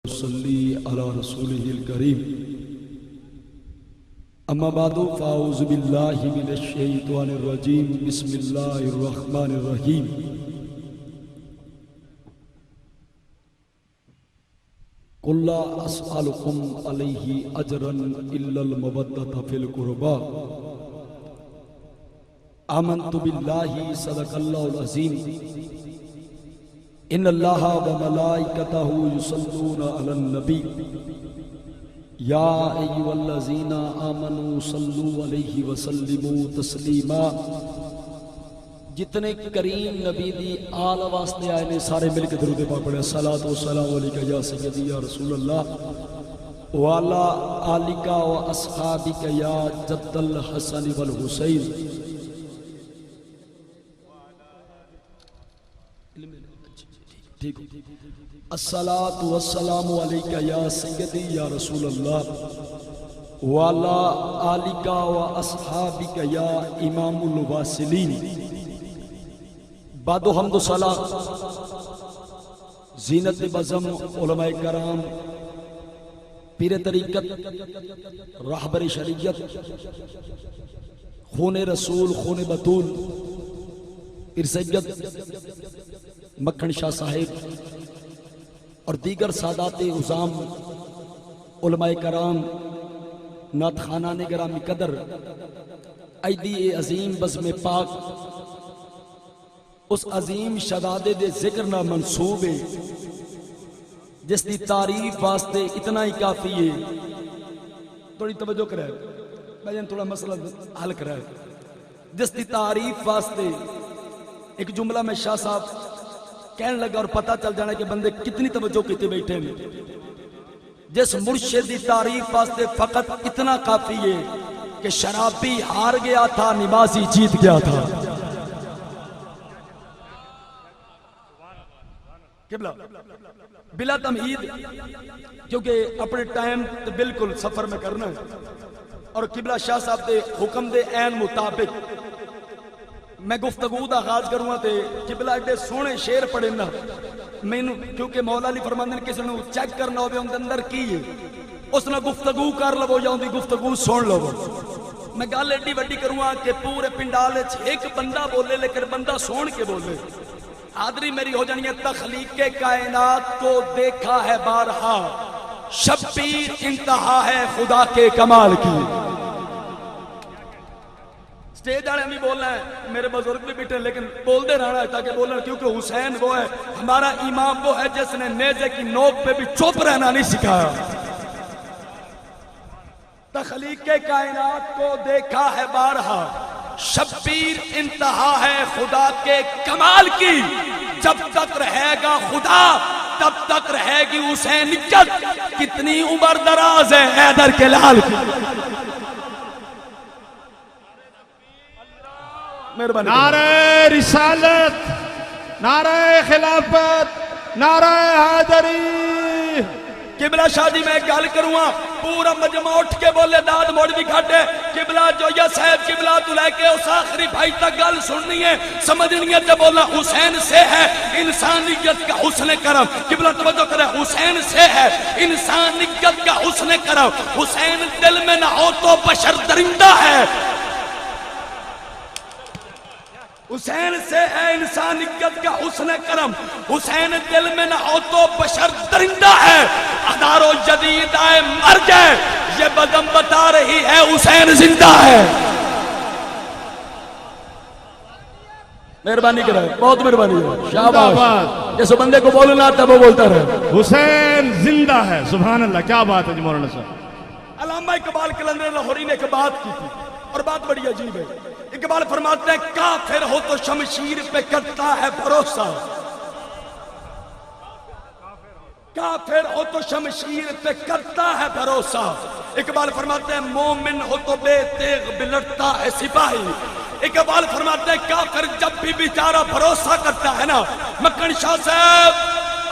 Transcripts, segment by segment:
ونصلي على رسوله الكريم اما بعد فاعوذ بالله من الشيطان الرجيم بسم الله الرحمن الرحيم قل لا اسألكم عليه اجرا الا المودة في القربى آمنت بالله صدق الله العظيم ان اللہ وملائکتہ یصلون علی النبی یا ایھا الذین آمنوا صلوا علیہ وسلموا تسلیما. جتنے کریم نبی دی آل واسطے آئے نے سارے مل کے درود پاک پڑھے. الصلاۃ والسلام علیکہ یا سیدی یا رسول اللہ وعلی آلک و اصحابک یا جد الحسن والحسین. الصلاۃ والسلام علیکہ یا سیدی یا رسول اللہ وعلی آلک و اصحابک یا امام الواصلین. بعد حمد و صلاۃ زینت بزم علماء کرام پیر طریقت رہبر شریعت خون رسول خون بطول پیر سید مکھن شاہ صاحب اور دیگر سادات عظام علماء کرام نعت خوانان گرامی قدر ایدی عظیم بزم پاک اس عظیم شہزادے دے ذکر نہ منصوب ہے جس دی تعریف واسطے اتنا ہی کافی ہے. تھوڑی توجہ کرائے میں تھوڑا مسئلہ حل کرائے. جس دی تعریف واسطے ایک جملہ میں شاہ صاحب کہنے لگا اور پتہ چل جانا کہ بندے کتنی توجہ کیتے بیٹھے ہیں. جس مرشد دی تعریف واسطے فقط اتنا کافی ہے کہ شرابی ہار گیا تھا نمازی جیت گیا تھا. قبلہ بلا تمہید کیونکہ اپنے ٹائم تے بالکل سفر میں کرنا ہے اور قبلہ شاہ صاحب دے حکم دے عین مطابق میں گفتگو دا آغاز کروں تے قبلہ ایڈے سونے شیر پڑھے نا مینوں کیونکہ مولا علی فرماندے نے کسی نو چیک کرنا ہوے اون دے اندر کی ہے اس نال گفتگو کر لو یا اون دی گفتگو سن لو. میں گل ایڈی وڈی کروں کہ پورے پنڈال وچ ایک بندہ بولے لیکن بندہ سن کے بولے. حاضری میری ہو جانی ہے. تخلیق کائنات کو دیکھا ہے بارہا شبیر انتہا ہے خدا کے کمال کی. سٹیج والے ہم بھی بولنا ہے میرے بزرگ بھی بیٹھے لیکن بول دے رہنا ہے تاکہ بولنا کیونکہ حسین وہ ہے ہمارا امام وہ ہے جس نے نیزے کی نوک پہ بھی چپ رہنا نہیں سکھایا. تخلیق کائنات کو دیکھا ہے بارہا شبیر انتہا ہے خدا کے کمال کی. جب تک رہے گا خدا تب تک رہے گی حسینیت. کتنی عمر دراز ہے حیدر کے لال کی. نعرہ رسالت نعرہ خلافت نعرہ حیدری. قبلہ شاہ جی میں گل کروں پورا مجمع اٹھ کے بولے داد موڑ بھی کھاٹے. قبلہ جو یا صاحب قبلہ تو لے کے اس آخری بھائی تک گل سننی ہے سمجھنی ہے. جب بولنا حسین سے ہے انسانیت کا حسن کرم. قبلہ توجہ کرے حسین سے ہے انسانیت کا حسن کرم. حسین دل میں نہ ہو تو بشر درندہ ہے. حسین سے ہے انسانیت کا حسن کرم. حسین دل میں نہ ہو تو بشر درندہ ہے. ہزاروں جدید آئے مر جائے یہ بدم بتا رہی ہے حسین زندہ ہے. مہربانی کرے بہت مہربانی کرے. شاباش جیسے بندے کو بولنا آتا وہ بولتا رہے. حسین زندہ ہے. سبحان اللہ کیا بات ہے جی مولانا صاحب. علامہ اقبال کلندر لاہوری نے ایک بات کی تھی اور بات بڑی عجیب ہے. اقبال فرماتے ہیں کافر ہو تو شمشیر پہ کرتا ہے بھروسہ. کافر ہو تو شمشیر پہ کرتا ہے بھروسہ. اقبال فرماتے ہیں مومن ہو تو بے تیغ بلٹتا ہے سپاہی. اقبال فرماتے ہیں کافر جب بھی بیچارہ بھروسہ کرتا ہے نا. مکھن شاہ صاحب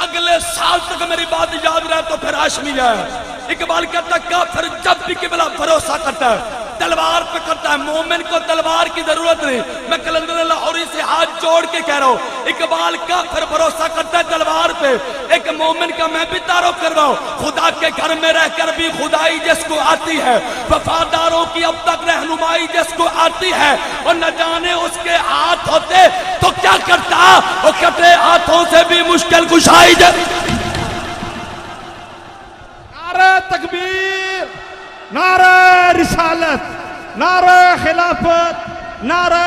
اگلے سال تک میری بات یاد رہے تو پھر ہاشمی ہے اقبال کہتا ہے کافر جب بھی قبلہ بھروسہ کرتا ہے تلوار پہ کرتا ہے، مومن کو تلوار کی ضرورت نہیں. میں کلندر لاہوری سے ہاتھ جوڑ کے کہہ رہا ہوں اقبال کافر بھروسہ کرتا ہے تلوار پہ، ایک مومن کا میں بھی تعارف کر رہا ہوں. خدا کے گھر میں رہ کر بھی خدائی جس کو آتی ہے، وفاداروں کی اب تک رہنمائی جس کو آتی ہے، اور نہ جانے اس کے ہاتھ ہوتے تو کیا کرتا، وہ کٹے ہاتھوں سے بھی مشکل کشائی جائے. نعرہ تکبیر، نعرہ رسالت، نعرہ خلافت، نعرہ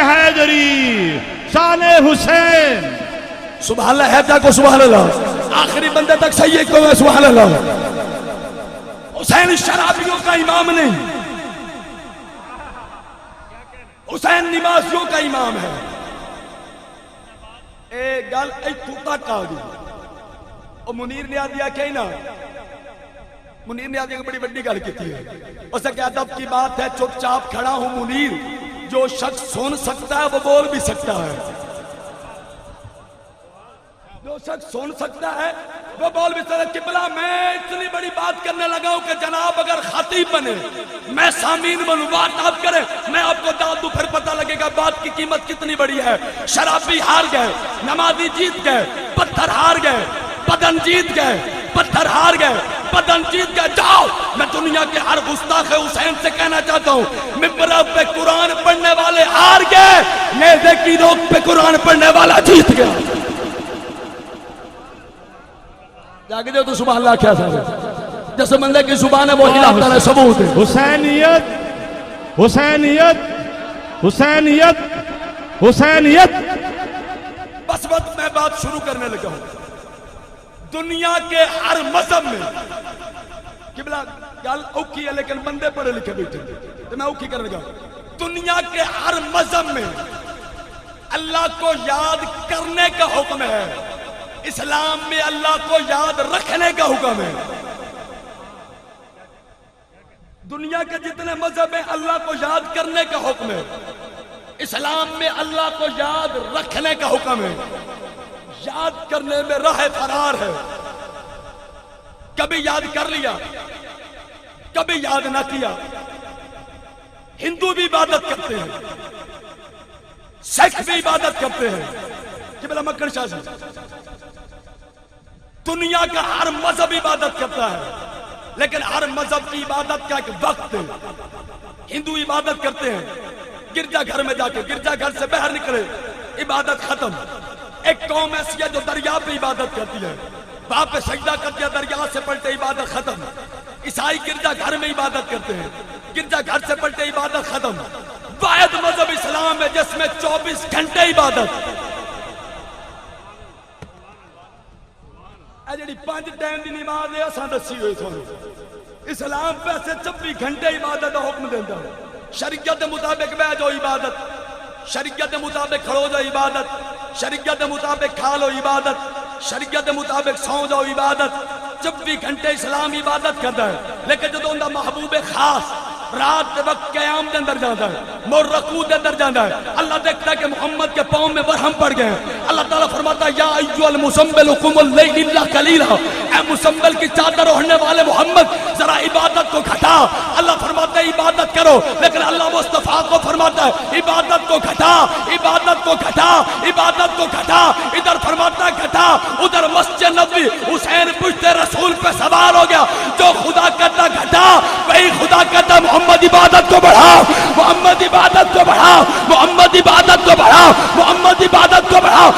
حیدری، شان حسین. سبحان اللہ ہے کو سبحان اللہ، آخری بندے تک سید کو ہے سبحان اللہ. حسین شرابیوں کا امام نہیں، حسین نمازیوں کا امام ہے. اے گل ایتھو تک آ گئی. اور منیر نے آدیا کہ نا، منیر نے آدیا کہ بڑی بڑی گل کی ہے. اسے کہ ادب کی بات ہے چپ چاپ کھڑا ہوں منیر، جو شخص سن سکتا ہے وہ بول بھی سکتا ہے، جو شخص سن سکتا ہے وہ بول بھی سکتا ہے. قبلہ میں اتنی بڑی بات کرنے لگا ہوں کہ جناب اگر خطیب بنے میں سامعین بنوں، بات آپ کریں، میں آپ کو داد دوں پھر پتہ لگے گا بات کی قیمت کتنی بڑی ہے. شرابی ہار گئے، نمازی جیت گئے، پتھر ہار گئے، بدن جیت گئے، پتھر ہار گئے، بدن جیت گئے. جاؤ میں دنیا کے ہر گستاخ حسین سے کہنا چاہتا ہوں ممبر پہ قرآن پڑھنے والے ہار گئے، نیزے کی نوک پہ قرآن پڑھنے والا جیت گیا. جاگے دے تو سبحان اللہ کیا سارے جس بندے کی زبان ہے وہ ہلاتا ہے ثبوت ہے. حسینیت، حسینیت، حسینیت، حسینیت. بس وقت میں بات شروع کرنے لگا ہوں. دنیا کے ہر مذہب میں قبلہ گل اوکھی ہے لیکن بندے پڑھے لکھے بیٹھے تو میں اوکھی کرنے لگا. دنیا کے ہر مذہب میں اللہ کو یاد کرنے کا حکم ہے، اسلام میں اللہ کو یاد رکھنے کا حکم ہے. دنیا کے جتنے مذہب ہیں اللہ کو یاد کرنے کا حکم ہے، اسلام میں اللہ کو یاد رکھنے کا حکم ہے. یاد کرنے میں راہ فرار ہے. کبھی یاد کر لیا، کبھی یاد نہ کیا. ہندو بھی عبادت کرتے ہیں، سکھ بھی عبادت کرتے ہیں. قبلہ مکڑ شاہ سے دنیا کا ہر مذہب عبادت کرتا ہے، لیکن ہر مذہب کی عبادت کا ایک وقت ہے. ہندو عبادت کرتے ہیں، گرجا گھر میں جا کے گرجا گھر سے باہر نکلے عبادت ختم. ایک قوم ایسی ہے جو دریا پہ عبادت کرتی ہے، وہاں پہ سجدہ کرتی ہے، دریا سے پلٹے عبادت ختم. عیسائی گرجا گھر میں عبادت کرتے ہیں، گرجا گھر سے پلٹے عبادت ختم. واحد مذہب اسلام ہے جس میں 24 گھنٹے عبادت. اے جڑی 5 ٹائم دی نماز ہے اساں دسی ہوئی تھانوں. اسلام پہ سے 24 گھنٹے عبادت کا حکم دیتا ہے. شریعت کے مطابق بیٹھ جاؤ عبادت، شریعت کے مطابق کھڑو جاؤ عبادت، شریعت کے مطابق کھا لو عبادت، شریعت کے مطابق سو جاؤ عبادت. 24 گھنٹے اسلام عبادت کرتا ہے. لیکن جدوں اوندا محبوب خاص رات دے وقت قیام دے اندر جاتا ہے، مور رکوع دے اندر جاتا ہے، اللہ دیکھتا ہے کہ محمد کے پاؤں میں برہم پڑ گئے ہیں. اللہ تعالیٰ فرماتا ہے یا ایھا المزمل قم اللیل الا قلیلا، اے مزمل کی چادر اوڑھنے والے محمد ذرا عبادت کو گھٹا. اللہ فرماتا ہے عبادت کرو، لیکن اللہ مصطفیٰ کو فرماتا ہے عبادت کو گھٹا، عبادت کو گھٹا، عبادت کو گھٹا. ادھر فرماتا ہے گھٹا، ادھر مسجد نبوی حسین پشت رسول پہ سوار ہو گیا. جو خدا کہتا گھٹا وہی خدا کہتا محمد عبادت کو بڑھا، محمد عبادت کو بڑھا، محمد عبادت کو بڑھا، محمد عبادت کو بڑھا.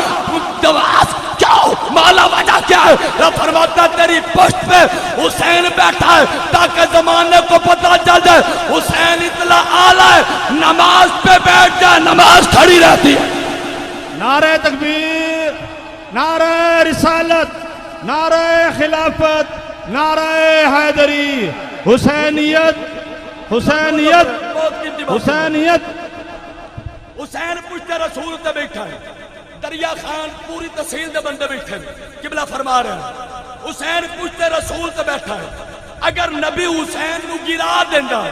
کیوں مالا وجہ کیا ہے؟ رب فرماتا ہے تیری پشت پہ حسین بیٹھا ہے تاکہ زمانے کو پتہ چل جائے حسین اتنا اعلیٰ ہے، نماز پہ بیٹھ جائے نماز کھڑی رہتی ہے. نعرہ تکبیر، نعرہ رسالت، نعرہ خلافت، نعرہ حیدری. حسینیت، حسینیت، حسینیت. حسین پشت رسول تے بیٹھا ہے، دریا خان پوری تحصیل دے بندے بیٹھے ہیں. قبلہ فرما رہے ہیں حسین پشت رسول تے بیٹھا ہے. اگر نبی حسین نو گرا دیندا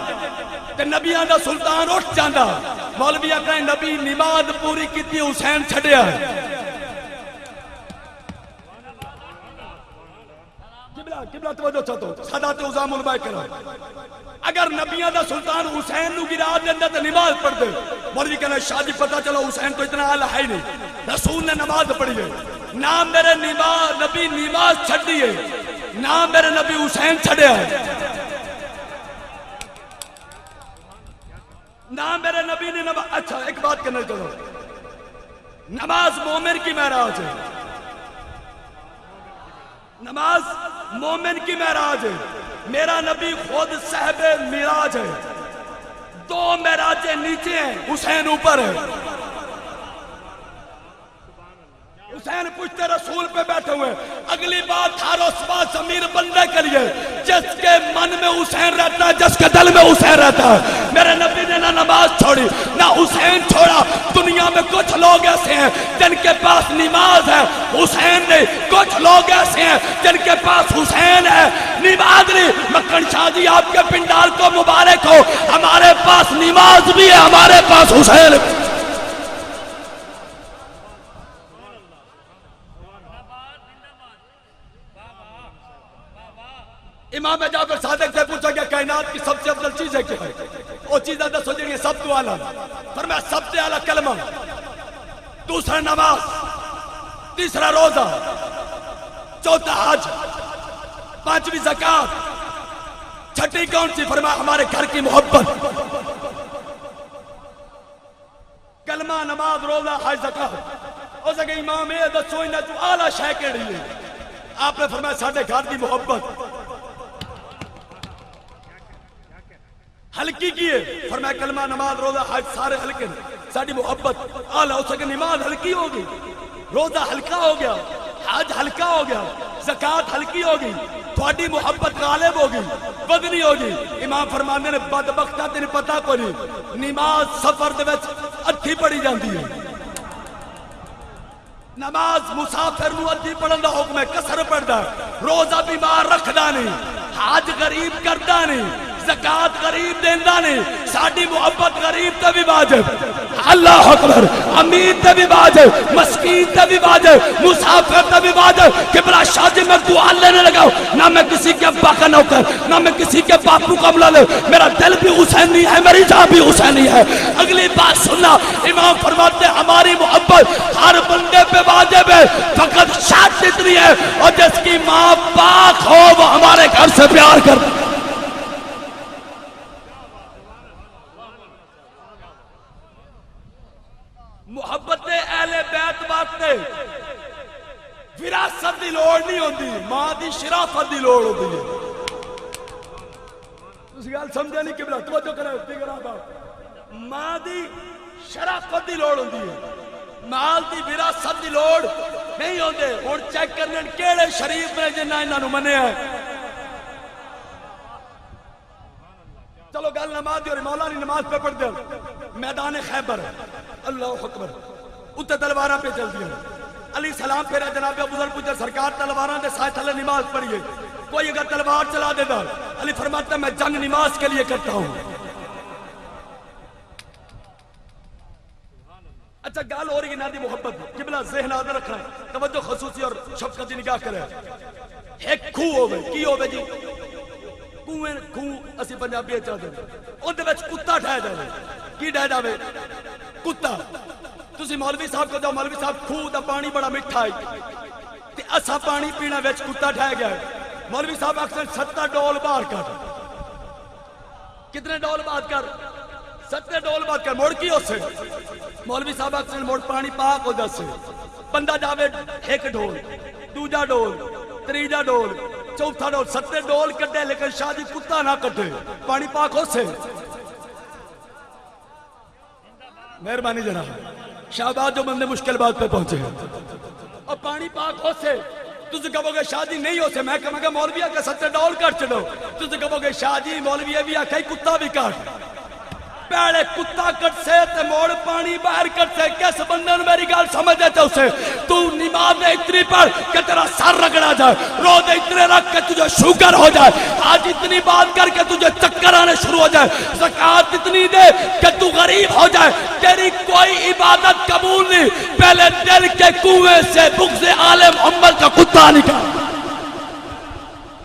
تے نبیاں دا سلطان اٹھ جاندا. مولوی کہیں نبی نماز پوری کیتی حسین چھڈیا ہے. قبلہ قبلہ توجہ چاہتا ہوں سادات عظام علماء کرام اگر نبیوں دا سلطان حسین نو گرا دیندے تے نماز پڑھ دے مولوی کہنا شاہ جی پتہ چلو حسین تو اتنا اعلی ہے نہیں رسول نے نماز پڑھی ہے نہ میرے نبی نماز چھڈی ہے نہ میرے نبی حسین چھڑیا ہے نہ میرے نبی نے نماز اچھا ایک بات کرنا چلو نماز مومن کی معراج ہے نماز مومن کی معراج ہے میرا نبی خود صاحب معراج ہے دو معراجیں نیچے ہیں حسین اوپر ہے حسین پوچھتے رسول پہ بیٹھے ہوئے اگلی بات ہر اس بات ضمیر بندے کے لیے جس کے من میں حسین رہتا ہے جس کے دل میں حسین رہتا ہے میرے نبی نے نہ نماز چھوڑی نہ حسین چھوڑا دنیا میں کچھ لوگ ایسے ہیں جن کے پاس نماز ہے حسین نہیں کچھ لوگ ایسے ہیں جن کے پاس حسین ہے نماز نہیں مکن شاہ جی آپ کے پنڈال کو مبارک ہو ہمارے پاس نماز بھی ہے ہمارے پاس حسین بھی امام جعفر صادق سے پوچھا کہ کائنات کی سب سے افضل چیز ہے کیا ہے وہ چیزیں دسو جنہیں سب تو اعلیٰ فرمایا سب سے اعلیٰ کلمہ دوسرا نماز تیسرا روزہ چوتھا حج پانچویں زکات چھٹی کون سی فرمایا ہمارے گھر کی محبت کلمہ نماز روزہ حج زکات ہو سکے امام یہ دسو انہیں تو اعلیٰ شے کیڑی ہے آپ نے فرمایا ساڈے گھر کی محبت ہلکی کی ہے فرمایا کلمہ نماز روزہ حج سارے ہلکے ساڑی محبت آلہ ہو سکے نماز ہلکی ہوگی روزہ ہلکا ہو گیا حج ہلکا ہو گیا زکاة ہلکی ہوگی تھوڑی محبت غالب ہوگی بدنی ہوگی امام فرمانے نے بدبختہ تینے پتا کو نہیں نماز سفر دے وچ اتھی پڑی جاندی ہے نماز مسافر نو اتھی پڑھن دا حکم ہے کسر پڑھدا ہے روزہ بیمار رکھدا نہیں حج غریب کردا نہیں زکاة غریب دیندہ نہیں ساڑی محبت غریب تے بھی واجب اللہ اکبر امیر تے بھی واجب مسکین تے بھی واجب مسافر تے بھی واجب قبلہ شاہ جی میں دعا لینے لگا نہ میں کسی کے ابا کا نوکر نہ میں کسی کے باپو کا ملال میرا دل بھی حسینی ہے میری جان بھی حسینی ہے اگلی بات سننا امام فرماتے ہماری محبت ہر بندے پہ واجب ہے فقط شرط اتنی ہے اور جس کی ماں پاک ہو وہ ہمارے گھر سے پیار کرتا محبت اہل بیت واسطے وراثت دی لوڑ نہیں ہوندی ماں دی شرافت دی لوڑ ہوندی ہے تسی گل سمجھے نہیں قبلہ توجہ کرے ماں دی شرافت دی لوڑ ہوندی ہے مال دی وراثت دی لوڑ نہیں ہوندے ہن چیک کرنے کیڑے شریف نے جنہاں انہاں نوں منیا ہے چلو گل نماز دی اور مولا نے نماز پہ پڑھ دے میدان خیبر اللہ اکبر اتنے تلواراں پہ چل دیا علی سلام پھیرا جناب ابو ذر پوچھا سرکار تلواراں دے سائے تھلے نماز پڑھیے کوئی اگر تلوار چلا دیتا علی فرماتا ہے میں جنگ نماز کے لیے کرتا ہوں اچھا گال ہو رہی ہے نادی محبت قبلہ ذہن آدھر رکھنا ہے توجہ خصوصی اور شفقتی نگاہ کرے ایک کھو ہوئے کی ہوئے جی کوئیں کھو اسی پنجابی چاہتے ہیں ان دے وچ کتا ٹھائے جاوے کی ڈھائے جاوے کتا تسی مولوی صاحب کو جاؤ مولوی صاحب کھو دا پانی بڑا مٹھا ہے تے اسا پانی پینا وچ کتا ٹھائے گیا ہے مولوی صاحب اکثر 70 ڈول باہر کر کتنے ڈول باہر کر 70 ڈول باہر کر موڑ کی ہو سے مولوی صاحب اکثر موڑ پانی پاک ہو جا سے بندہ جاوے ایک ڈول دوجا ڈول تریجا ڈول چوتھا ڈول 70 ڈول کٹے لیکن شاہ جی کتا نہ کٹے پانی پاک ہو سے مہربانی جناب شہباز جو بندے مشکل بات پہ پہنچے ہیں اور پانی پاک ہو سے تجھے کہو گے شاہ جی نہیں ہو سے میں کہوں گا مولویہ کے 70 ڈول کٹ چلو تجھے کہو گے شاہ جی مولویہ بھی آکھائی کتا بھی کٹ پیڑے کتا کٹ سے تے موڑ پانی باہر کٹ سے کیس بندے نے میری گال سمجھ دیتے اسے تو نماز اتنی پڑھ کہ تیرا سر رگڑا جائے روزے اتنے رکھ کہ تجھے شوگر ہو جائے آج اتنی بات کر کے تجھے چکر آنے شروع ہو جائے زکاة اتنی دے کہ تو غریب ہو جائے تیری کوئی عبادت قبول نہیں پہلے دل کے کنویں سے بغض آل محمد کا کتا نکال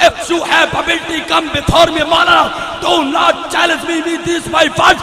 If you have ability come before me Maulana, do not challenge me with this my words।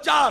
4।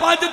5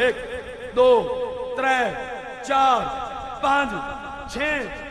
1 2 3 4 5 6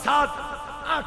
7 8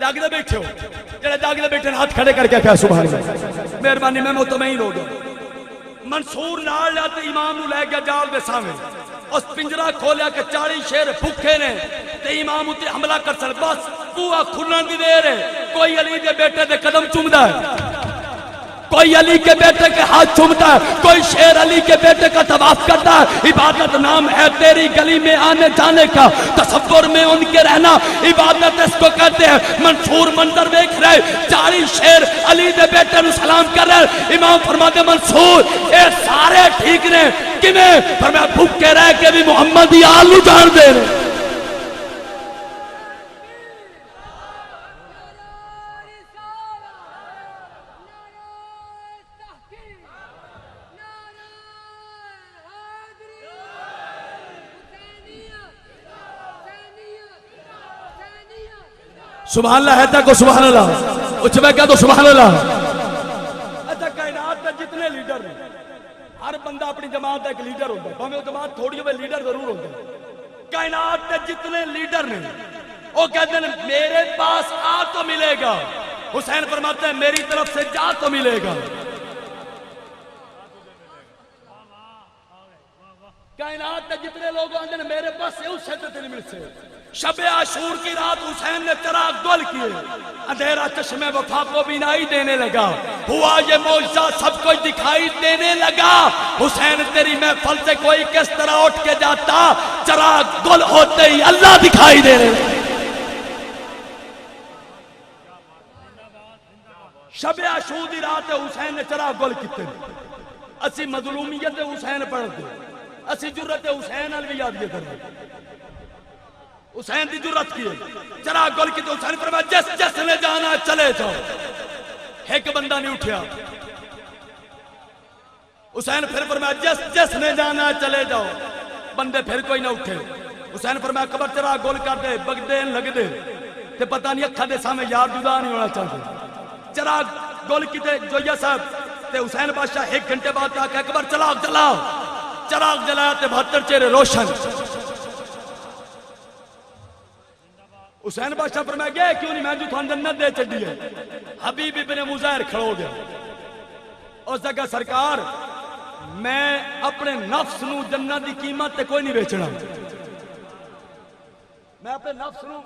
جاگدے بیٹھے ہو جڑے جاگدے بیٹھے ہاتھ کھڑے کر کے کہا سبحان اللہ مہربانی میں مطمئن ہو گیا منصور نال لیا تے امام نو لے گیا جال دے سامنے اس پنجرہ کھولیا کہ 40 شیر بھوکے نے تے امام اتے حملہ کر سل بس بوا کھلن دی دیر ہے کوئی علی دے بیٹے دے قدم چومدا ہے کوئی علی کے بیٹے کے ہاتھ چومتا ہے کوئی شیر علی کے بیٹے کا طواف کرتا ہے عبادت نام ہے تیری گلی میں آنے جانے کا تصور میں ان کے رہنا عبادت اس کو کہتے ہیں منصور منظر دیکھ رہے 40 شیر علی دے بیٹے نو سلام کر رہے امام فرماتے منصور اے سارے ٹھیک نے کیویں فرمایا بھوکے رہ کے بھی محمدی آلو جان دے رہے سبحان اللہ ہے کو سبحان اللہ اچھ میں کہا تو سبحان اللہ اچھا کائنات میں جتنے لیڈر ہیں ہر بندہ اپنی جماعت کا ایک لیڈر ہوتا ہے ہمیں وہ جماعت تھوڑی ہوئے لیڈر ضرور ہوتا ہے کائنات میں جتنے لیڈر ہیں وہ کہتے ہیں میرے پاس آ تو ملے گا حسین فرماتے ہیں میری طرف سے جا تو ملے گا کائنات میں جتنے لوگ آتے ہیں میرے پاس سے اس سے نہیں مل سے شب عاشور کی رات حسین نے چراغ گل کیے اندھیرا چشمے وفا کو بینائی دینے لگا ہوا یہ معجزہ سب کو دکھائی دینے لگا حسین تیری محفل سے کوئی کس طرح اٹھ کے جاتا چراغ گل ہوتے ہی اللہ دکھائی دینے لگا شب عاشور کی رات حسین نے چراغ گل کیتے اسی مظلومیت حسین پڑھ دے اسی جرت حسین الوی یاد یہ کرتے حسین دی جرت کی چراغ گل کی تو حسین فرمایا جس جس نے جانا چلے جاؤ ایک بندہ نہیں اٹھیا حسین پھر فرمایا جس جس نے جانا چلے جاؤ بندے پھر کوئی نہ اٹھے حسین فرمایا قبر چراغ گل کر دے بگدے لگ دے تے پتہ نہیں اکھا دے سامنے یار جدا نہیں ہونا چاہتے چراغ گل کی تے جویا صاحب تے حسین بادشاہ 1 گھنٹے بعد آ کے اکبر چراغ جلاؤ چراغ جلایا تے 72 چہرے روشن حسین بادشاہ فرمایا گیا کیوں نہیں میں جو تھان جنت دے چڑھی ہے حبیب ابن مظاہر کھڑو گیا اس جگہ سرکار میں اپنے نفس نو جنت دی قیمت تے کوئی نہیں بیچنا میں اپنے نفس نو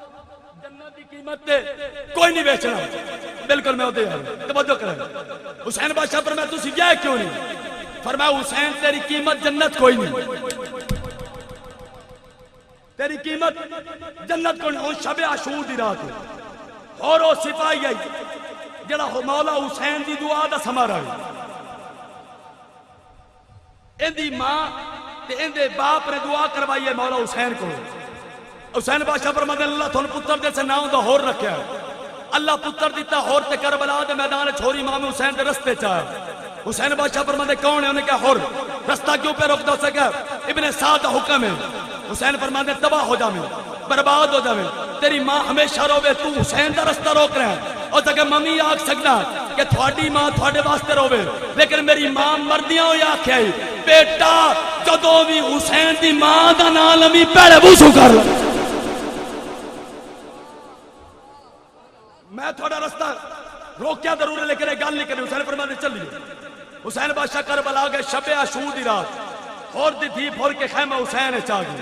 جنت دی قیمت تے کوئی نہیں بیچنا بالکل میں ہوتے ہیں توجہ کریں حسین بادشاہ فرمایا تسی گیا کیوں نہیں فرمایا حسین تیری قیمت جنت کوئی نہیں تیری قیمت جنت کو نہیں شب عاشور دی رات اور وہ سپاہی آئی جڑا مولا حسین دی دعا دا سمارا ہے ان دی ماں تے ان دے باپ نے دعا کروائی ہے مولا حسین کو حسین بادشاہ فرماتے ہیں اللہ تھون پتر دے سے نام دا ہور رکھیا ہے اللہ پتر دیتا ہور تے کربلا دے میدان چھوڑی امام حسین دے رستے چاہے حسین بادشاہ فرماتے ہیں کون ہے انہیں کہا ہور رستہ کیوں پہ روک دو سکا ابن سعد حکم ہے حسین فرماتے ہیں تباہ ہو جاویں برباد ہو جاویں تیری ماں ہمیشہ روے تو حسین دا رستہ روک رہا ہے اور جگہ ممی آگ سکنا کہ تھوڑی ماں تھوڑے واسطے روے لیکن میری ماں مردیاں ہوئی آکھے آئی بیٹا جدو بھی حسین دی ماں دا نالمی پیڑے وضو کر لو میں تھوڑا رستہ روکیا ضرور ہے لیکن ایک گل نہیں کریں حسین فرماتے چلیے حسین بادشاہ کربلا گئے شب عاشور دی رات اور دی تھی پھول کے خیمہ حسین چاہ گئی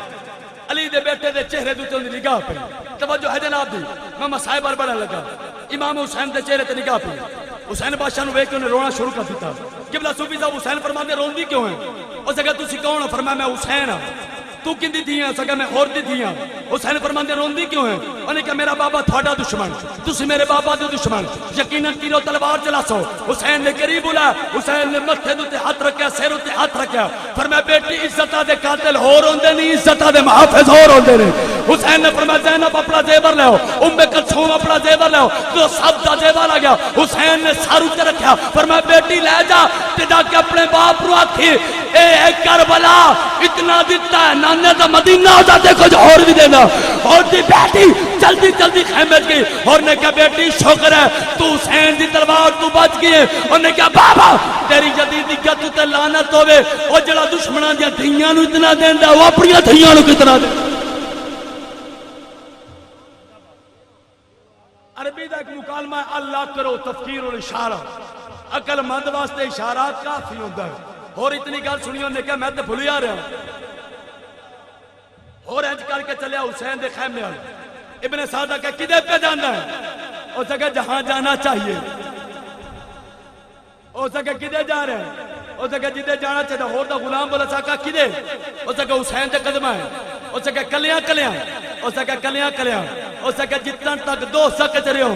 علی دے بیٹے دے چہرے دو چند نگاہ پہ توجہ ہے جناب دی میں مسائب بار بڑا لگا امام حسین دے چہرے تے نگاہ پہ حسین بادشاہ نے ویکھ کے انہیں رونا شروع کر دیتا قبلہ صوفی صاحب حسین فرماتے روندی کیوں ہیں اس جگہ تسی کون ہو فرمایا میں حسین ہوں تو کندی تھی ہیں سکا میں اور دی تھی ہیں حسین فرماتے روندی کیوں ہیں انہیں کہا میرا بابا تھوڑا دشمن تسی میرے بابا دے دشمن یقیناً تیرو تلوار چلا سو حسین نے قریب بولا حسین نے متھے تے ہاتھ رکھیا سر تے ہاتھ رکھیا فرمایا بیٹی عزتاں دے قاتل ہور ہوندے نہیں عزتاں دے محافظ ہور ہوندے نے حسین نے فرمایا زینب اپنا زیور لے آؤ ام کلثوم اپنا زیور لے آؤ تو سب دا زیور آ گیا حسین نے سر تے رکھیا فرمایا بیٹی لے جا تے جا کے اپنے باپ نو آکھی اے کربلا اتنا دیتا ہے نانے دا مدینہ ہو جاتے کچھ اور بھی دینا اور دی بیٹی جلدی جلدی خیمے گئی اور نے کہا بیٹی شکر ہے تو حسین دی تلوار تو بچ گئی اور نے کہا بابا تیری جدید گت تے لعنت ہوے او جڑا دشمناں دی دھیاں نو اتنا دیندا او اپنی دھیاں نو کتنا دے عربی نہ کرو تفکیر اور اشارہ، عقل مند واسطے اشارات کافی ہوتا ہے. اور اتنی گل سنی انہیں کہا میں تو بھولی آ رہا ہوں. اور انج کر کے چلیا حسین دے خیمے والے. ابن سعدہ کہ کدھر پہ جانا ہے؟ اس نے کہا جہاں جانا چاہیے. اس نے کہا کدھر جا رہے ہیں؟ اس نے کہا جدھر جانا چاہیے. اور دا غلام بولا سا کہا کدھر؟ اس نے کہا حسین دے قدمہ ہے. اس نے کہا کلیاں کلیاں. اس نے کہا کلیاں کلیاں. اس نے کہا جتنا تک دو سکت رہے ہو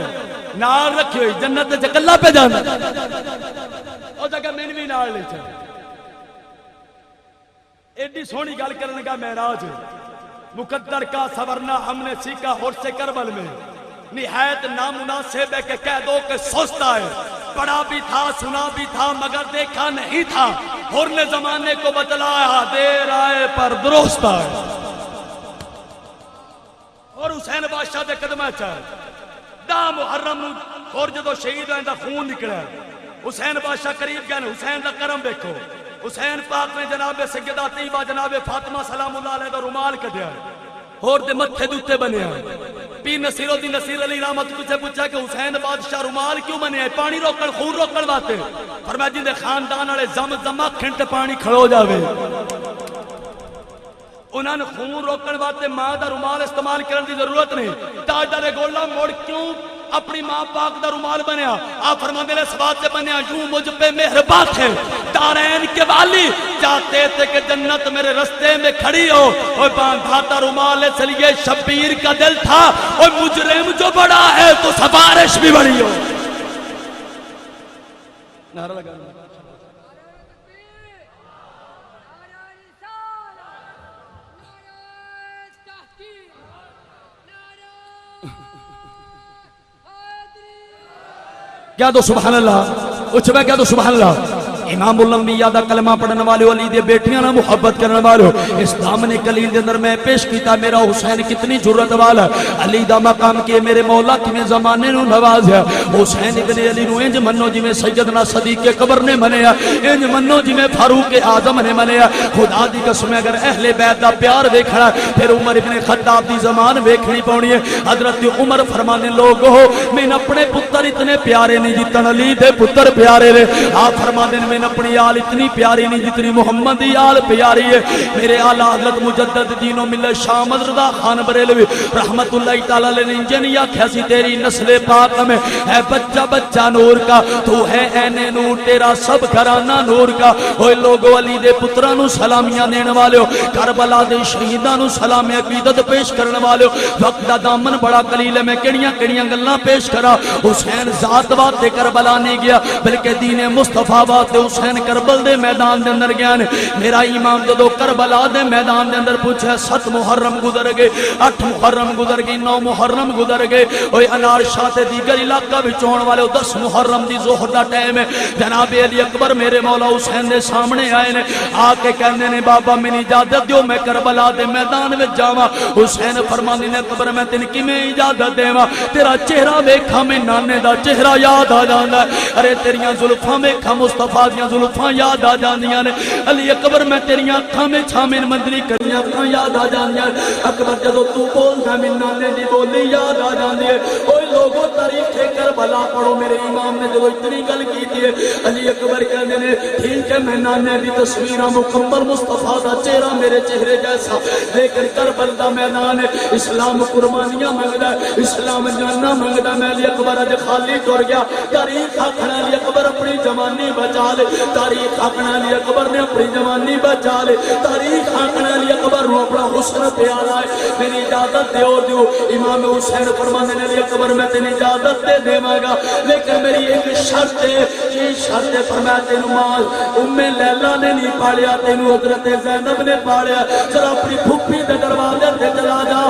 نال رکھی ہوئی جنت دے کلا پہ جانا. اس نے کہا میں بھی نال لے چل. ایڈی سونی گل کرنے کا معراج مقدر کا سورنا ہم نے سیکھا حرس کربل میں. نہایت نامناسب ہے کہ کہہ دو کہ سوچتا ہے. پڑھا بھی تھا سنا بھی تھا مگر دیکھا نہیں تھا. حر نے زمانے کو بتلایا دیر آئے پر درست آئے. اور حسین بادشاہ دے قدمہ چاہے دا محرم اور جدو شہید ہوئے دا خون نکلے. حسین بادشاہ قریب گئے. حسین دا کرم دیکھو. حسین پاک نے جناب سیدہ طیبہ جناب فاطمہ سلام اللہ علیہ دا رومال کٹیا اور دے متھے دوتے بنیا. پیر نصیر الدین نصیر علی رحمت سے پوچھا کہ حسین بادشاہ رومال کیوں بنے؟ پانی روکن خون روکن باتے. فرمایا جن دے خاندان والے زم زمہ کھنٹ پانی کھڑو جاوے. انہوں نے خون روکن باتے ماں دا رومال استعمال کرنے دی ضرورت نہیں. تاجدار گولڈا موڑ کیوں اپنی ماں پاک دا رومال بنیا؟ آپ فرماندے لے سبات سے بنیا یوں مجھ پہ مہربان تھے دارین کے والی چاہتے تھے کہ جنت میرے رستے میں کھڑی ہو. اور باندھا تھا رومال اس لیے شبیر کا دل تھا. اور مجرم جو بڑا ہے تو سفارش بھی بڑی ہو. نعرہ لگا کیا دو سبحان اللہ. اچھ میں کیا دو سبحان اللہ. امام الانبیاء دا کلمہ پڑھنے والے علی دے بیٹیاں نہ محبت کرنے والے اس دامن کلیل دے اندر میں پیش کیتا میرا حسین کتنی جرت والا. علی دا مقام کے میرے مولا کیویں زمانے نو نوازیا. حسین ابن علی نو انج منو جویں سیدنا صدیق قبر نے منیا, انج منو جویں فاروق اعظم نے منیا. خدا دی قسم اگر اہل بیت دا پیار ویکھنا پھر عمر ابن خطاب دی زمان ویکھنی پونی ہے. حضرت عمر فرمانے لوگو میں اپنے پتر اتنے پیارے نہیں جتن علی دے پتر پیارے نے. آپ فرمانے میں اپنی آل اتنی پیاری نہیں جتنی محمد دی آل پیاری ہے. میرے آلہ حضرت مجدد دین و ملت شاہ احمد رضا خان بریلوی رحمت اللہ تعالی علیہ نے جنیا کھیسی تیری نسل پاک میں ہے بچہ بچہ نور کا تو ہے این نور تیرا سب گھرانہ نور کا. اوے لوگو علی دے پترانو سلامیاں دینے والے ہو, کربلا دے شہیدانو سلام عقیدت پیش کرنے والے ہو. وقت دا دامن بڑا قلیل ہے, میں کڑیاں کڑیاں گلاں پیش کرا. حسین ذات بات کربلا نہیں گیا بلکہ دین مصطفیٰ بات حسین کربل دے میدان دے اندر گیا نے. میرا امام جدو کربلا دے میدان دے اندر پوچھا 7 محرم گزر گئے, 8 محرم گزر گئی, 9 محرم گزر گئے. اوے انار شاہ تے دیگر علاقہ وچ ہون والے 10 محرم دی ظہر دا ٹائم ہے. جناب علی اکبر میرے مولا حسین دے سامنے آئے نے, آ کے کہندے نے بابا مینوں اجازت دیو میں کربلا دے میدان وچ جاواں. حسین فرماندے نے اکبر میں تینوں کیویں اجازت دیواں, تیرا چہرہ ویکھاں میں نانے دا چہرہ یاد آ جاندا ہے. ارے تیریاں زلفاں ویکھاں مصطفیٰ دیاں زلفاں یاد آ جاندیاں نے. علی اکبر میں تیریاں اکھاں میں چھامن مندری کریاں اکھاں یاد آ جاندیاں. اکبر جدوں تو بولدا میں نانے دی بولی یاد آ جاندی ہے. اوے لوگوں تاریخ کربلا پڑھو, میرے امام نے جو اتنی گل کیتی ہے. علی اکبر کہندے نے ٹھیک ہے میں نانے دی تصویراں مکمل مصطفیٰ دا چہرہ میرے چہرے جیسا, لیکن کربلا دا میدان ہے اسلام قربانیاں منگدا ہے, اسلام جاننا منگدا. میں علی اکبر اج خالی ٹر گیا. تاریخ آکھنا علی اکبر اپنی جوانی بچا لے, تاریخ آکھنا علی اکبر نے اپنی جوانی بچا لے, تاریخ آکھنا علی اکبر نو اپنا حسن پیارا ہے. میری اجازت دیو. امام حسین فرماندے نے علی اکبر میں تینوں اجازت دے دیواں گا لیکن میری ایک شرط ہے. یہ شرط ہے فرمایا تینوں ماں ام لیلا نے نہیں پالیا, تینوں حضرت زینب نے پالیا. ذرا اپنی پھپھی دے دروازے تے چلا جا.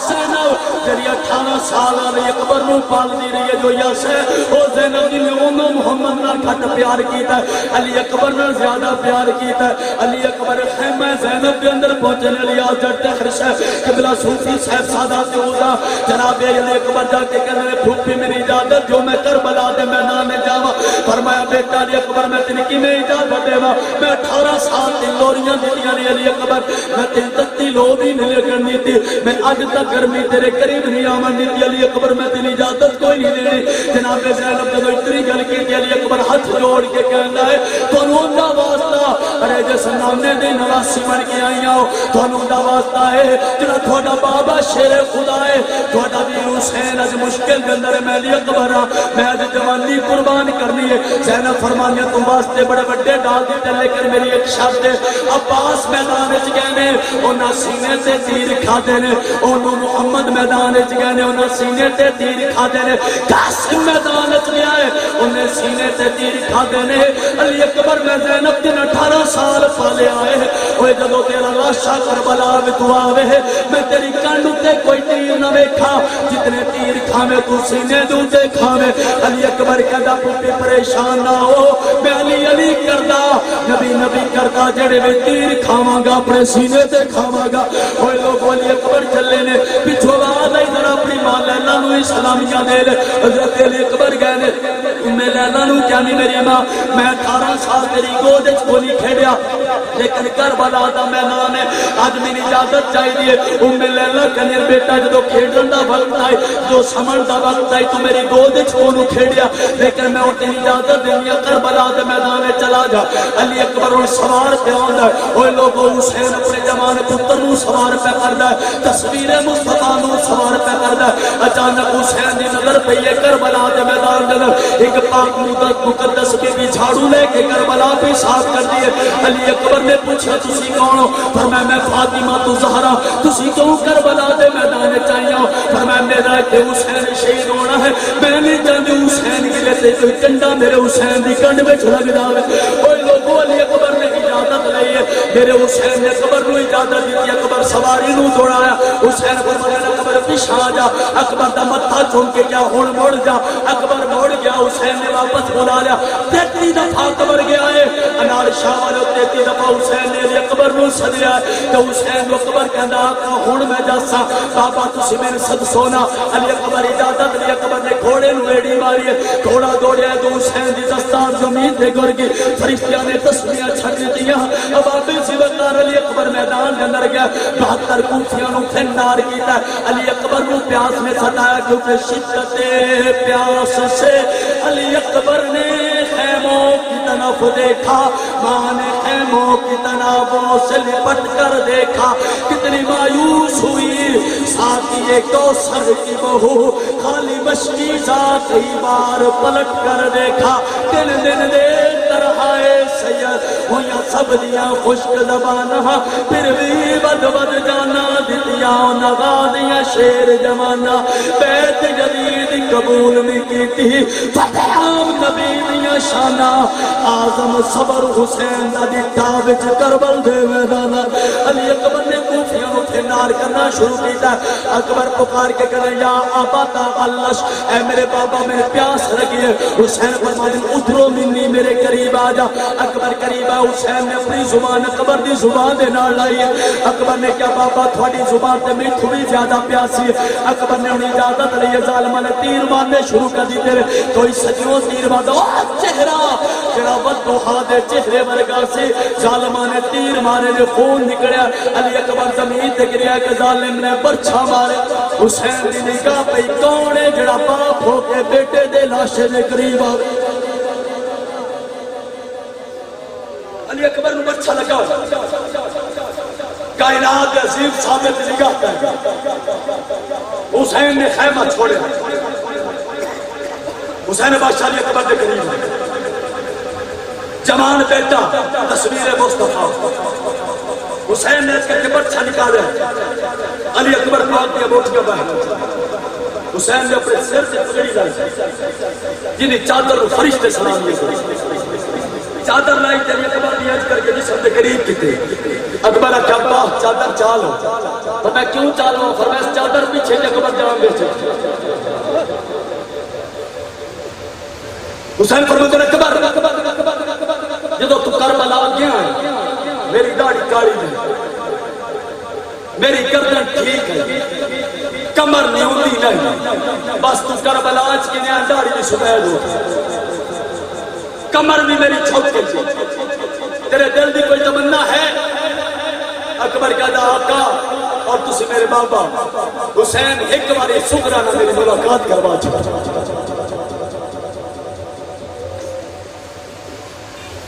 زینب جڑی 18 سال علی اکبر نو پالدی رہی ہے جو یس ہے او زینب نے محمد نال گھٹ پیار کیتا ہے, علی اکبر نال زیادہ پیار کیتا ہے. علی اکبر اکبر خیمہ زینب کے اندر پہنچنے لیا حضرت حرشہ قبلہ صوفی صاحب سادات ہوگا جناب علی اکبر جا کے کہنے پھوپھی میری اجازت جو میں کربلا دے میدان میں جاوا فرمایا بیٹا علی اکبر میں تین کی میں اجازت دے میں 18 سال تین لوریاں دیتیاں نے علی اکبر میں تین تتی لو بھی نہیں لگن دی تھی میں آج تک گرمی تیرے قریب نہیں آمن دی تھی علی اکبر میں تین اجازت کوئی نہیں دینی جناب زینب جب اتنی گل کی تھی علی اکبر ہاتھ جوڑ کے کہنا ہے تو نوندا واسطہ ارے جس نامنے دے نواسی بن کے آئی آؤ تو نوندا واسطہ ہے جنہ تھوڑا بابا شیر خدا ہے تھوڑا بھی حسین از مشکل کے اندر میں علی اکبر میں آج جوانی قربان کرنی ہے زینب فرمانی تم واسطے بڑے بڑے ڈال دیتے لیکن میری ایک شرط ہے عباس میدان وچ گئے انہاں سینے تے تیر کھا دینے انہوں محمد میدان وچ گئے انہاں سینے تے تیر کھا دینے قاسم میدان وچ گیا ہے انہیں سینے تے تیر کھا دینے علی اکبر میں زینب دن 18 سال پالے آئے اوہ جدو تیرا لاشا کربلا میں تو آوے میں تیری کانڈو تے کوئی تیر نہ بیکھا جتنے تیر کھامے تو سینے دو تے کھامے علی اکبر کہتا پوپی پریشان نہ ہو میں علی علی کردہ نبی نبی کردہ جڑے میں تیر کھاواں گا اپنے سینے تے کھاواں گا اوہ لوگ علی اکبر چلے نے پچھو آد آئی ذرا اپنی ماں لیلہ نو اسلامیہ دے لے حضرت علی اکبر گئے نے میں لیلہ نو کیا نہیں میری ماں میں 18 سال تیری گود چھولی کھیڑیا لیکن کربلا دا میدان ہے آج میری اجازت چاہیے لیلہ کنیر بیٹا جدو کھیڑن دا وقت آئے جو سمن دا وقت آئے تو میری گود چھوڑو کھیڑیا لیکن میں تیری اجازت دنیا کربلا دا میدان میں چلا جا علی اکبر ان سوار پہ آن ہے اوہ لوگوں حسین اپنے جوان پتر نو سوار پہ کر دا ہے تصویر مصطفیٰ نو سوار پہ کر دا ہے اچانک حسین دی نظر پہ یہ کربلا دا میدان نظر ایک پاک مقدس بی بی جھاڑو لے کے کربلا بھی صاف کر دیئے علی اکبر نے پوچھا تسی کون ہو فرمایا میں فاطمہ تو زہرا تسی کیوں کربلا دے میدان چاہیے ہو فرمایا میرا کہ حسین شہید ہونا ہے میں نہیں جاندی حسین کی لیتے کوئی کنڈا میرے حسین دی کنڈ میں چھلگ جاوے کوئی لوگوں علی اکبر نے اجازت لئی ہے میرے حسین نے اکبر نو اجازت دیتی اکبر سواری نو دوڑایا حسین فرمایا اکبر پیچھے آ جا اکبر دا متھا چون کے کیا ہون موڑ جا اکبر موڑ گیا حسین نے واپس بولا لیا 33 دفعہ اکبر گیا ہے انار شاہ والے 33 دفعہ حسین نے اکبر نو سدیا ہے کہ حسین اکبر کہندا آقا ہن میں جاسا بابا تسی میرے صد سونا علی اکبر اجازت لی اکبر نے گھوڑے نو ایڑی ماری ہے گھوڑا دوڑیا تو حسین دی دستار زمین تے گر گئی فرشتیاں نے تسبیحاں چھک دتیاں اب آپ سیوتار علی اکبر میدان کے اندر گیا 72 کوفیاں نو پھنار کیتا علی اکبر نو پیاس میں ستایا کیونکہ شدت پیاس سے علی اکبر نے خیموں کی طرف دیکھا ماں نے خیموں کی تنابوں سے لپٹ کر دیکھا کتنی مایوس ہوئی ساتھی کوثر کی بہو خالی مشکی ذات ہی بار پلٹ کر دیکھا دن دن دیر ترہائے سید ہویا سب دیا خشک زبانہ پھر بھی بد بد جانا دیا نغا دیا شیر جمانا بیت جدید قبول میں کی تھی فتح عام نبی دیا شانہ آزم صبر حسین دا دیتا بچ کربل دے میدانا علی اکبر نے کوفیاں اٹھے نار کرنا شروع کیتا اکبر پکار کے کرے یا آبا تاغلش اے میرے بابا میں پیاس لگی ہے حسین فرمانے ادھرو منی میرے قریب آجا اکبر قریب ہے حسین نے اپنی زبان اکبر دی زبان دے نال لائی ہے اکبر نے کیا بابا تھوڑی زبان تے میں تھوڑی زیادہ پیاسی ہے اکبر نے انہیں اجازت لئی ظالمہ نے تیر مارنے شروع کر دیتے رہے تو اس سجیوں تیر مارنے چہرہ جڑا بدوحا دے چہرے ورگا سے ظالمہ نے تیر مارے نے خون نکڑیا علی اکبر زمین تے گریا کہ ظالم نے برچھا مارے حسین دی نگاہ پہ کون ہے جڑا باپ ہو کے بیٹے دے لاشے دے قریب آگے علی اکبر نو برچھا لگا کائنات عظیم ثابت نگاہ پہ حسین نے خیمہ چھوڑے حسین بادشاہ علی اکبر دے قریب جوان بیٹا تصویر مصطفیٰ حسین نے اس کے برچھا نکالے علی اکبر پاک کے بوٹ کے باہر حسین نے اپنے سر سے پگڑی لائی جنہیں چادر فرشتے سلام دیے چادر لائی علی اکبر نے عرض کر کے جسم کے قریب کیتے اکبر کیا باہ چادر چالو تو میں کیوں چالو فرمایا چادر پیچھے اکبر جان بیچے حسین فرماتے اکبر جدو تو کربلا گیا ہے میری داڑھی کالی نہیں، میری گردن ٹھیک ہے، کمر نیوندی نہیں، بس تو کربلاج کی نیا داڑھی بھی سفید ہو، کمر بھی میری چھوٹ کے لیے، تیرے دل دی کوئی تمنا ہے؟ اکبر کہتا آقا اور تسی میرے بابا حسین ایک باری سکرا نہ میری ملاقات کروا چکا۔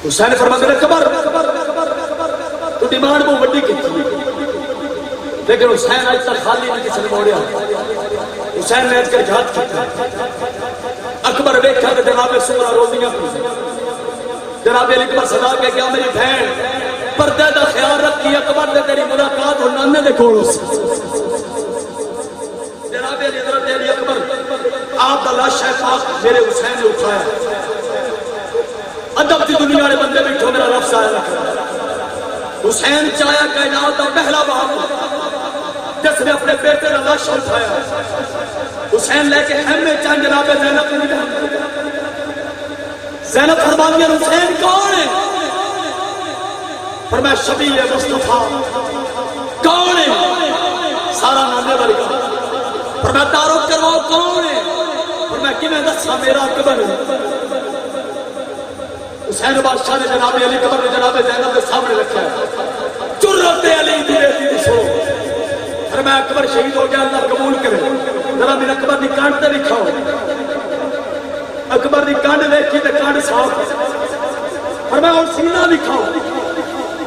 حسین فرماتے ہیں اکبر تو ڈیمانڈ وہ بڑی کی تھی، لیکن حسین آج تک خالی نہیں کسی نے موڑیا۔ حسین نے اٹھ کر ہاتھ کیا، اکبر دیکھا کہ جناب سکرا روزیاں پوچھیں، جناب علی اکبر صدا کے کیا میری بہن پردے دا خیال رکھی، اکبر دے تیری ملاقات ہو نانے دے کھوڑو سے۔ جناب علی حضرت علی اکبر آپ دا لاشہ پاک میرے حسین نے اٹھایا، ادب کی دنیا نے بندے بیٹھو میرا لفظ آیا رکھا، حسین چاہیا کائنات دا پہلا باپ جس نے اپنے بیٹے کا لاشہ اٹھایا، حسین لے کے خیمے چاند جناب زینب کو نہیں، زینب فرماتی ہے حسین کون ہے؟ فرمایا شبیہ مصطفیٰ۔ کون ہے؟ سارا نانے ورگا۔ فرمایا تعارف کرواؤ کون ہے؟ فرمایا کہ میں دسا میرا اکبر ہے۔ حسین بادشاہ نے جناب علی اکبر نے جناب زینب کے سامنے رکھا ہے، جرت علی دی بیٹی سو۔ فرمایا اکبر شہید ہو گیا، اللہ قبول کرے، ذرا میرے اکبر دی کانڈ تے لکھاؤ۔ اکبر دی کانڈ دیکھی تے کانڈ صاف، فرمایا اور سینہ لکھاؤ،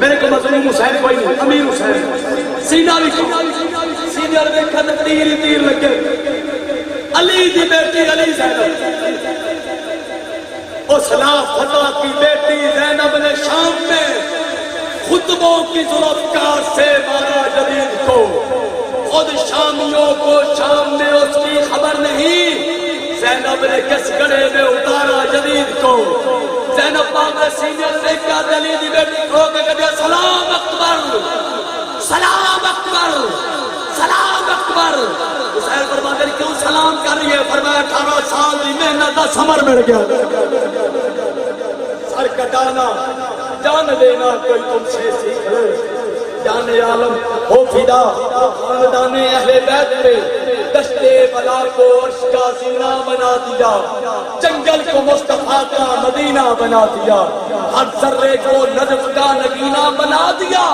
میرے کو مظلوم حسین کوئی نہیں، امیر حسین، سینہ لکھاؤ۔ سینہ دیکھا تے تیر ہی تیر لگے، علی دی بیٹی علی زینب، اسلام فتح کی بیٹی زینب نے شام میں خطبوں کی ذوالفقار سے مارا جدید کو، خود شامیوں کو شام میں اس کی خبر نہیں، زینب نے کس گڑے میں اتارا جدید کو۔ زینب پاک نے سینئر دیکھا علی دی بیٹی کھو کے کہتے سلام اکبر، سلام اکبر، سلام اکبر۔ حسین فرماتے ہیں کیوں سلام کر رہی ہے؟ فرمایا 18 سال کی محنت کا ثمر مل گیا، سر کٹانا جان دینا کوئی تم سے سیکھ لے، جان عالم ہو فدا خاندان اہل بیت پہ، دشتے بلا کو عرش کا زینہ بنا دیا، جنگل کو مصطفیٰ کا مدینہ بنا دیا، ہر ذرے کو نجف کا نگینہ بنا دیا،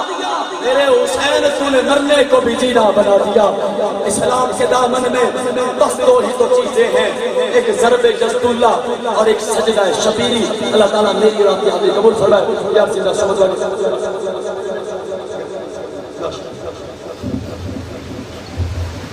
میرے حسین تو نے مرنے کو بھی جینا بنا دیا۔ اسلام کے دامن میں بس دو ہی تو چیزیں ہیں، ایک ضرب جزد اللہ اور ایک سجدہ شبیری۔ اللہ تعالیٰ میری اور آپ کی حاضری قبول فرمائے۔ یار زندہ سمجھ